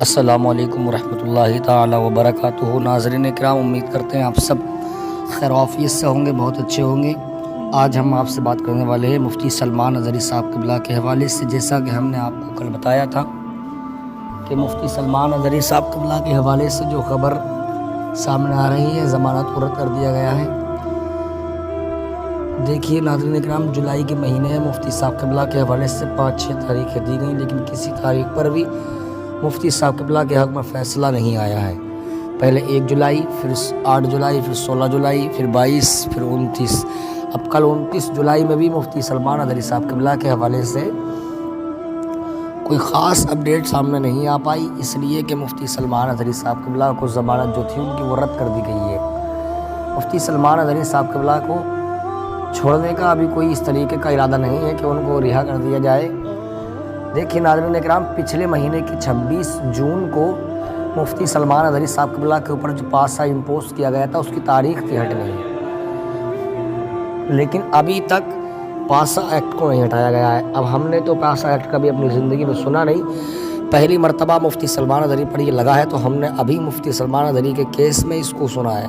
السلام علیکم ورحمۃ اللہ تعالی وبرکاتہ۔ ناظرین کرام، امید کرتے ہیں آپ سب خیر وعافیت سے ہوں گے، بہت اچھے ہوں گے۔ آج ہم آپ سے بات کرنے والے ہیں مفتی سلمان اظہری صاحب قبلہ کے حوالے سے۔ جیسا کہ ہم نے آپ کو کل بتایا تھا کہ مفتی سلمان اظہری صاحب قبلہ کے حوالے سے جو خبر سامنے آ رہی ہے، ضمانت رد کر دیا گیا ہے۔ دیکھیے ناظرین کرام، جولائی کے مہینے مفتی صاحب قبلہ کے حوالے سے 5-6 تاریخیں دی گئیں، لیکن کسی تاریخ پر بھی مفتی صاحب قبلہ کے حق میں فیصلہ نہیں آیا ہے۔ پہلے 1 جولائی، پھر 8 جولائی، پھر 16 جولائی، پھر 22، پھر 29۔ اب کل 29 جولائی میں بھی مفتی سلمان اظہری صاحب قبلہ کے حوالے سے کوئی خاص اپڈیٹ سامنے نہیں آ پائی، اس لیے کہ مفتی سلمان اظہری صاحب قبلہ کو ضمانت جو تھی ان کی وہ رد کر دی گئی ہے۔ مفتی سلمان اظہری صاحب قبلہ کو چھوڑنے کا ابھی کوئی اس طریقے کا ارادہ نہیں ہے کہ ان کو رہا کر دیا جائے۔ دیکھیے ناظرین اکرام، پچھلے مہینے کی 26 جون کو مفتی سلمان اظہری صاحب قبلہ کے اوپر جو پاسہ امپوز کیا گیا تھا اس کی تاریخ تھی ہٹنے کی، لیکن ابھی تک پاسہ ایکٹ کو نہیں ہٹایا گیا ہے۔ اب ہم نے تو پاسہ ایکٹ کبھی اپنی زندگی میں سنا نہیں، پہلی مرتبہ مفتی سلمان اظہری پر یہ لگا ہے، تو ہم نے ابھی مفتی سلمان اظہری کے کیس میں اس کو سنا ہے۔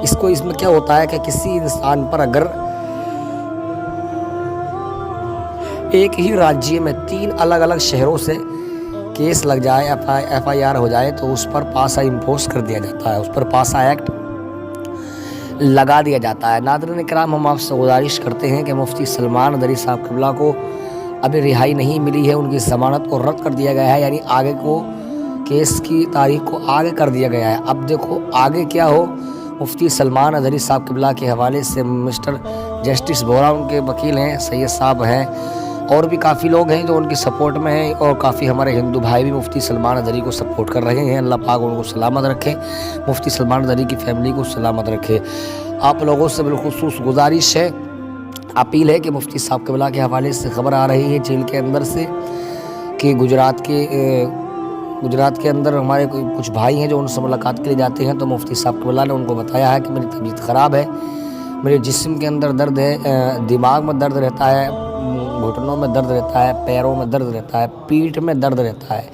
اس میں کیا ہوتا ہے کہ کسی انسان پر اگر ایک ہی راجیہ میں 3 الگ الگ شہروں سے کیس لگ جائے، ایف آئی آر ہو جائے، تو اس پر پاسہ امپوز کر دیا جاتا ہے، اس پر پاسہ ایکٹ لگا دیا جاتا ہے۔ ناظرین کرام، ہم آپ سے گزارش کرتے ہیں کہ مفتی سلمان اظہری صاحب قبلہ کو ابھی رہائی نہیں ملی ہے، ان کی ضمانت کو رد کر دیا گیا ہے، یعنی آگے کو کیس کی تاریخ کو آگے کر دیا گیا ہے۔ اب دیکھو آگے کیا ہو۔ مفتی سلمان اظہری صاحب قبلہ کے حوالے سے مسٹر جسٹس بورا ان کے وکیل ہیں، سید صاحب ہیں، اور بھی کافی لوگ ہیں جو ان کی سپورٹ میں ہیں، اور کافی ہمارے ہندو بھائی بھی مفتی سلمان اظہری کو سپورٹ کر رہے ہیں۔ اللہ پاک ان کو سلامت رکھے، مفتی سلمان اظہری کی فیملی کو سلامت رکھے۔ آپ لوگوں سے بالخصوص گزارش ہے، اپیل ہے کہ مفتی صاحب قبلہ کے حوالے سے خبر آ رہی ہے جیل کے اندر سے کہ گجرات کے اندر ہمارے کچھ بھائی ہیں جو ان سے ملاقات کے لیے جاتے ہیں، تو مفتی صاحب قبلہ نے ان کو بتایا ہے کہ میری طبیعت خراب ہے، میرے جسم کے اندر درد ہے، دماغ میں درد رہتا ہے، گھٹنوں میں درد رہتا ہے، پیروں میں درد رہتا ہے، پیٹھ میں درد رہتا ہے۔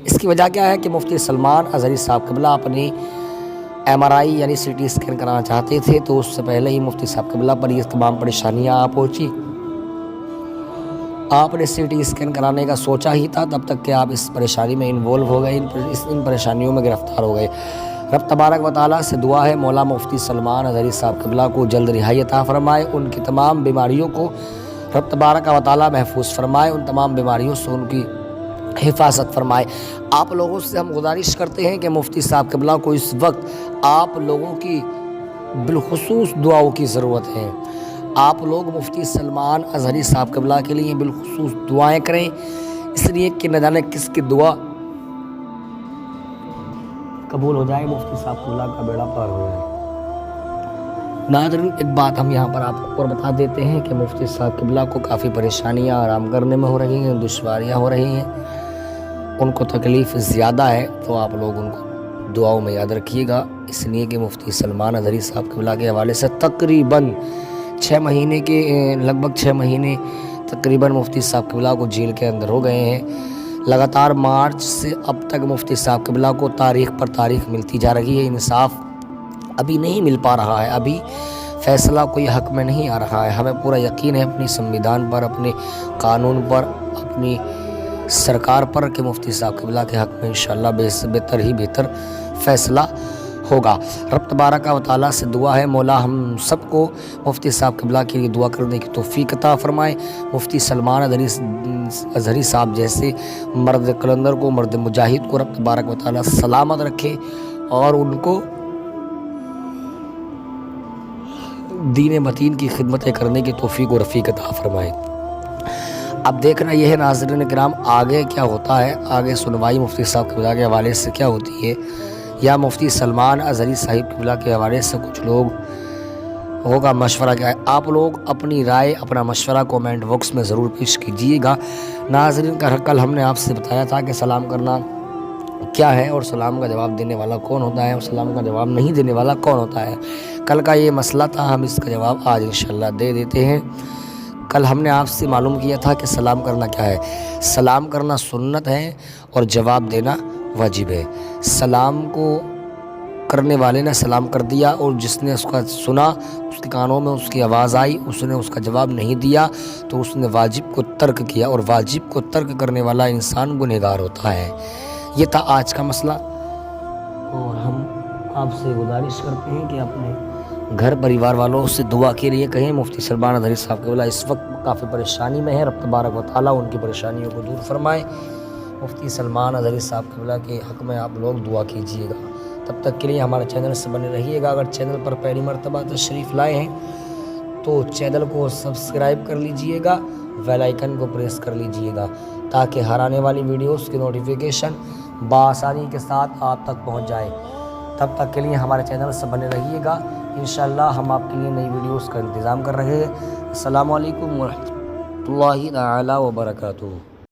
اس کی وجہ کیا ہے کہ مفتی سلمان اظہری صاحب قبلہ اپنی MRI یعنی CT اسکین کرانا چاہتے تھے، تو اس سے پہلے ہی مفتی صاحب قبلہ پر یہ تمام پریشانیاں آ پہنچی۔ آپ نے CT اسکین کرانے کا سوچا ہی تھا، تب تک کہ آپ اس پریشانی میں انوالو ہو گئے، ان پریشانیوں میں گرفتار ہو گئے۔ رب تبارک و تعالیٰ سے دعا ہے مولا مفتی سلمان اظہری صاحب قبلہ کو جلد رہائی عطا فرمائے، ان کی تمام بیماریوں کو رب تبارک و تعالیٰ محفوظ فرمائے، ان تمام بیماریوں سے ان کی حفاظت فرمائے۔ آپ لوگوں سے ہم گزارش کرتے ہیں کہ مفتی صاحب قبلہ کو اس وقت آپ لوگوں کی بالخصوص دعاؤں کی ضرورت ہے۔ آپ لوگ مفتی سلمان اظہری صاحب قبلہ کے لیے بالخصوص دعائیں کریں، اس لیے کہ نہ جانے کس کی دعا قبول ہو جائے، مفتی صاحب قبلہ کا بیڑا پار ہو جائے۔ ناظرین، ایک بات ہم یہاں پر آپ کو اور بتا دیتے ہیں کہ مفتی صاحب قبلہ کو کافی پریشانیاں آرام کرنے میں ہو رہی ہیں، دشواریاں ہو رہی ہیں، ان کو تکلیف زیادہ ہے، تو آپ لوگ ان کو دعاؤں میں یاد رکھیے گا، اس لیے کہ مفتی سلمان اظہری صاحب قبلہ کے حوالے سے تقریباً 6 مہینے تقریباً مفتی صاحب قبلہ کو جیل کے اندر ہو گئے ہیں۔ لگاتار مارچ سے اب تک مفتی صاحب قبلہ کو تاریخ پر تاریخ ملتی جا رہی ہے، انصاف ابھی نہیں مل پا رہا ہے، ابھی فیصلہ کوئی حق میں نہیں آ رہا ہے۔ ہمیں پورا یقین ہے اپنی سنویدھان پر، اپنے قانون پر، اپنی سرکار پر کہ مفتی صاحب قبلہ کے حق میں انشاءاللہ بہتر فیصلہ ہوگا۔ رب تبارک و تعالیٰ سے دعا ہے مولا ہم سب کو مفتی صاحب قبلہ کے لیے دعا کرنے کی توفیق عطا فرمائے۔ مفتی سلمان اظہری صاحب جیسے مرد قلندر کو، مرد مجاہد کو رب تبارک و تعالیٰ سلامت رکھے، اور ان کو دین متین کی خدمتیں کرنے کی توفیق و رفیق عطا فرمائے۔ اب دیکھنا یہ ہے ناظرین کرام، آگے کیا ہوتا ہے، آگے سنوائی مفتی صاحب قبلہ کے حوالے سے کیا ہوتی ہے، یا مفتی سلمان اظہری صاحب قبلہ کے حوالے سے کچھ لوگوں کا مشورہ کیا ہے۔ آپ لوگ اپنی رائے، اپنا مشورہ کومنٹ باکس میں ضرور پیش کیجیے گا۔ ناظرین کا کل ہم نے آپ سے بتایا تھا کہ سلام کرنا کیا ہے، اور سلام کا جواب دینے والا کون ہوتا ہے، اور سلام کا جواب نہیں دینے والا کون ہوتا ہے۔ کل کا یہ مسئلہ تھا، ہم اس کا جواب آج انشاءاللہ دے دیتے ہیں۔ کل ہم نے آپ سے معلوم کیا تھا کہ سلام کرنا کیا ہے۔ سلام کرنا سنت ہے اور جواب دینا واجب ہے۔ سلام کو کرنے والے نے سلام کر دیا اور جس نے اس کا سنا، اس کے کانوں میں اس کی آواز آئی، اس نے اس کا جواب نہیں دیا تو اس نے واجب کو ترک کیا، اور واجب کو ترک کرنے والا انسان گنہگار ہوتا ہے۔ یہ تھا آج کا مسئلہ، اور ہم آپ سے گزارش کرتے ہیں کہ اپنے گھر پریوار والوں سے دعا کے لیے کہیں۔ مفتی سلمان اظہری صاحب قبلہ اس وقت کافی پریشانی میں ہے، رب تبارک و تعالیٰ ان کی پریشانیوں کو دور فرمائے۔ مفتی سلمان اظہری صاحب قبلہ کے حق میں آپ لوگ دعا کیجیے گا۔ تب تک کے لیے ہمارے چینل سے بنے رہیے گا۔ اگر چینل پر پہلی مرتبہ تشریف لائے ہیں تو چینل کو سبسکرائب کر لیجئے گا، بیل آئیکن کو پریس کر لیجئے گا تاکہ ہر آنے والی ویڈیوز کی نوٹیفیکیشن بآسانی کے ساتھ آپ تک پہنچ جائے۔ تب تک کے لیے ہمارے چینل سے بنے رہیے گا، انشاءاللہ ہم آپ کے لیے نئی ویڈیوز کا انتظام کر رہے ہیں۔ السلام علیکم ورحمۃ اللہ تعالی وبرکاتہ۔